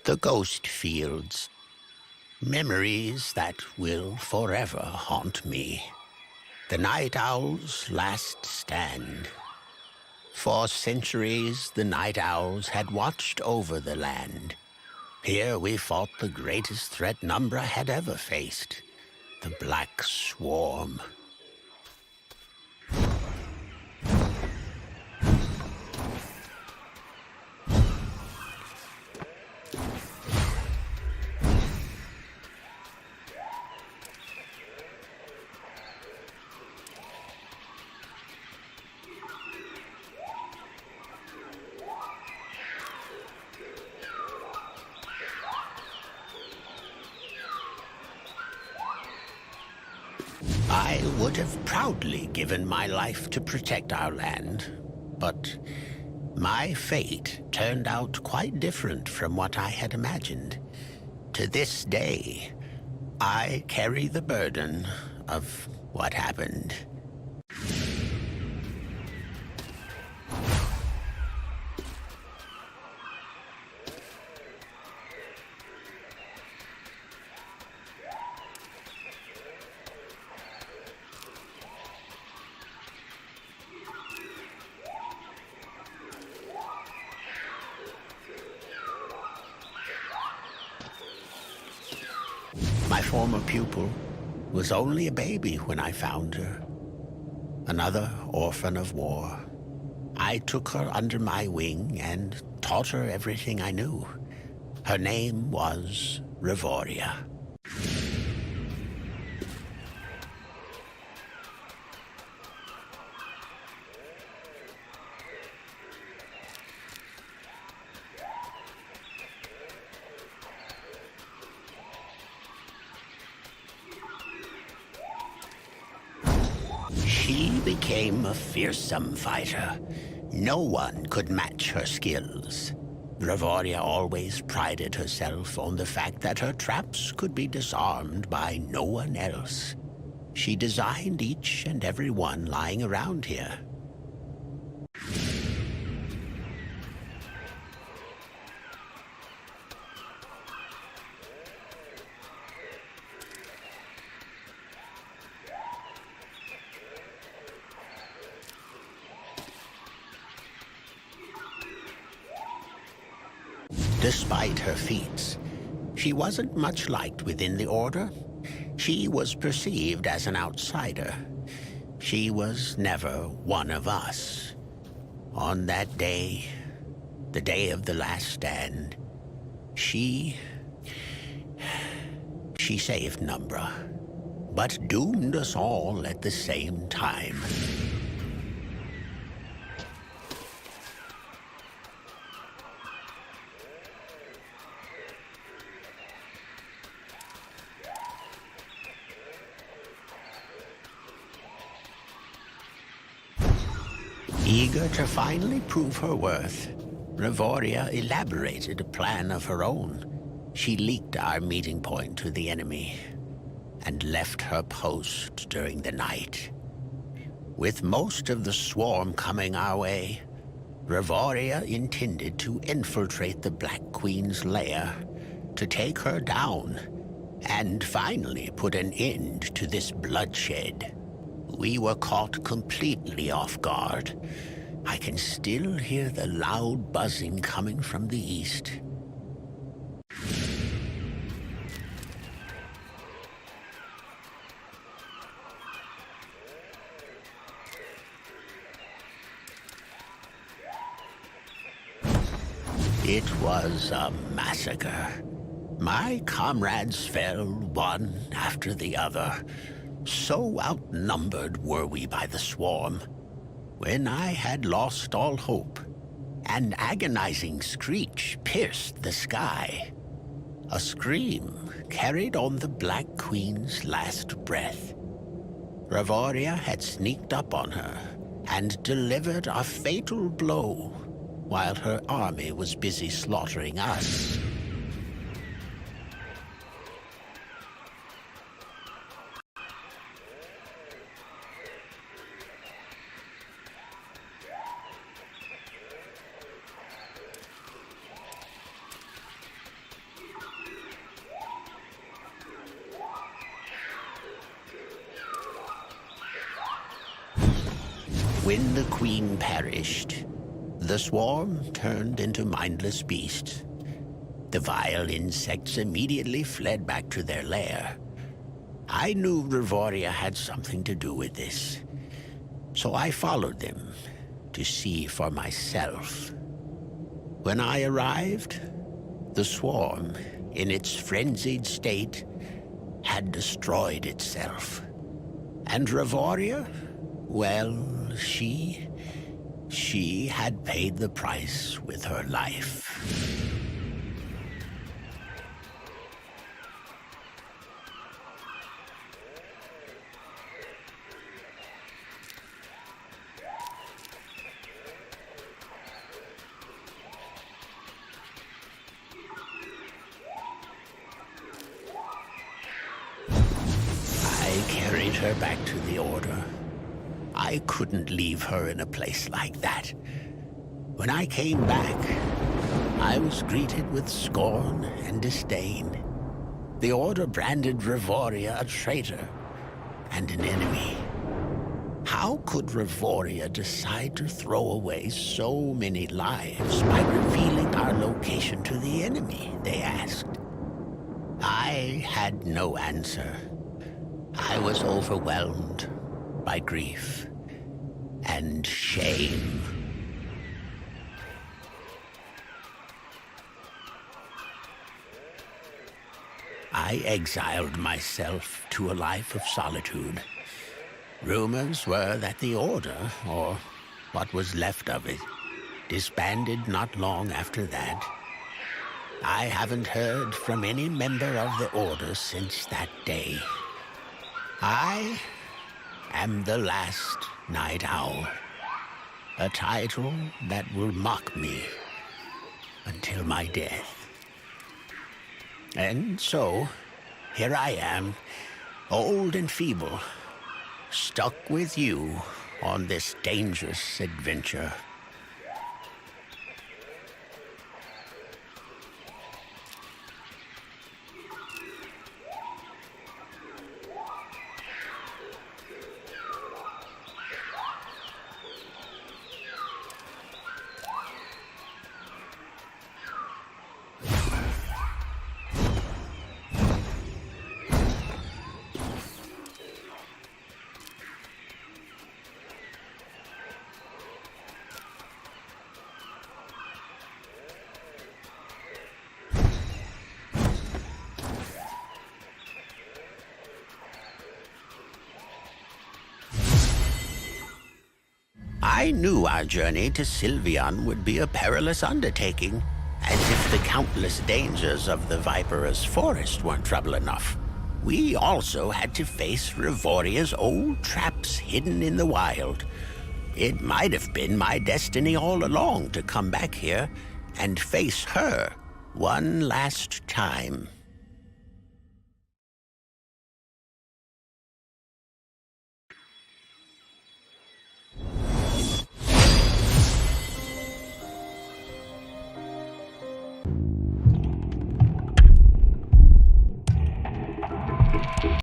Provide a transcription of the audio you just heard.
The ghost fields. Memories that will forever haunt me. The night owl's last stand. For centuries, the night owls had watched over the land. Here we fought the greatest threat Numbra had ever faced, the Black Swarm. I would have proudly given my life to protect our land, but my fate turned out quite different from what I had imagined. To this day, I carry the burden of what happened. My former pupil was only a baby when I found her, another orphan of war. I took her under my wing and taught her everything I knew. Her name was Revoria. She became a fearsome fighter. No one could match her skills. Revoria always prided herself on the fact that her traps could be disarmed by no one else. She designed each and every one lying around here. Despite her feats, she wasn't much liked within the Order. She was perceived as an outsider. She was never one of us. On that day, the day of the last stand, she saved Numbra, but doomed us all at the same time. Eager to finally prove her worth, Revoria elaborated a plan of her own. She leaked our meeting point to the enemy and left her post during the night. With most of the swarm coming our way, Revoria intended to infiltrate the Black Queen's lair, to take her down, and finally put an end to this bloodshed. We were caught completely off guard. I can still hear the loud buzzing coming from the east. It was a massacre. My comrades fell one after the other. So outnumbered were we by the swarm. When I had lost all hope, an agonizing screech pierced the sky. A scream carried on the Black Queen's last breath. Revoria had sneaked up on her and delivered a fatal blow while her army was busy slaughtering us. when the queen perished, the swarm turned into mindless beasts. The vile insects immediately fled back to their lair. I knew Revoria had something to do with this, so I followed them to see for myself. When I arrived, the swarm, in its frenzied state, had destroyed itself. And Revoria, well, she had paid the price with her life. I carried her back to the Order. I couldn't leave her in a place like that. When I came back, I was greeted with scorn and disdain. The Order branded Revoria a traitor and an enemy. How could Revoria decide to throw away so many lives by revealing our location to the enemy, they asked. I had no answer. I was overwhelmed by grief and shame. I exiled myself to a life of solitude. Rumors were that the Order, or what was left of it, disbanded not long after that. I haven't heard from any member of the Order since that day. I am the last Night Owl, a title that will mock me until my death. And so, here I am, old and feeble, stuck with you on this dangerous adventure. I knew our journey to Sylvian would be a perilous undertaking, as if the countless dangers of the Viperous Forest weren't trouble enough. We also had to face Revoria's old traps hidden in the wild. It might have been my destiny all along to come back here and face her one last time.